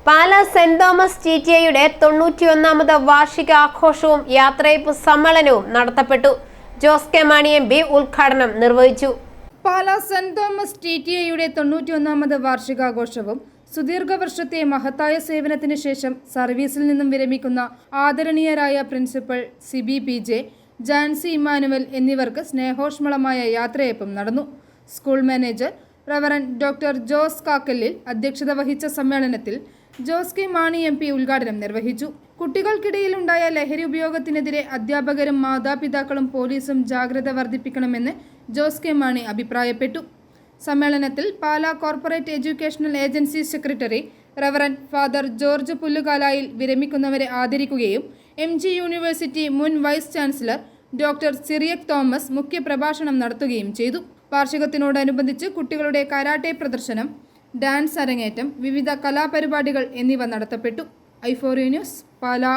Pala saint Thomas ടി.ടി.ഐയുടെ 91ാമത് വാർഷികാഘോഷവും യാത്രയയപ്പ് സമ്മേളനവും നടത്തപ്പെട്ടു. Jose K Mani MP. ഉദ്ഘാടനം നിർവഹിച്ചു. പാലാ സെന്റ് തോമസ് ടി.ടി.ഐയുടെ 91ാമത് വാർഷികാഘോഷവും സുദീർഘ വർഷത്തെ മഹത്തായ സേവനത്തിന് ശേഷം സർവീസിൽ നിന്നും വിരമിക്കുന്ന ആദരണീയരായ പ്രിൻസിപ്പൽ സിബി പി.ജെ, ജാൻസി ഇമ്മാനുവൽ എന്നിവർക്ക് സ്നേഹോഷ്മളമായ യാത്രയയപ്പും നടന്നു. School manager reverend doctor Jose Kakkallil അധ്യക്ഷത വഹിച്ച സമ്മേളനത്തിൽ ജോസ് കെ മാണി എം.പി. ഉദ്ഘാടനം നിർവഹിച്ചു. കുട്ടികൾക്കിടയിലുണ്ടായ ലഹരി ഉപയോഗത്തിനെതിരെ അധ്യാപകരും മാതാപിതാക്കളും പോലീസും ജാഗ്രത വർദ്ധിപ്പിക്കണമെന്ന് ജോസ് കെ മാണി അഭിപ്രായപ്പെട്ടു. സമ്മേളനത്തിൽ Pala corporate educational agency secretary reverend father George Pullukalayil വിരമിക്കുന്നവരെ ആദരിക്കുകയും എം.ജി. യൂണിവേഴ്സിറ്റി മുൻ vice chancellor doctor Cyriac Thomas മുഖ്യപ്രഭാഷണം നടത്തുകയും ചെയ്തു. വാർഷികത്തിനോടനുബന്ധിച്ച് കുട്ടികളുടെ കരാട്ടെ പ്രദർശനം, ഡാൻസ് അരങ്ങേറ്റം, വിവിധ കലാപരിപാടികൾ എന്നിവ നടത്തപ്പെട്ടു. ഐ4 ന്യൂസ്, പാലാ.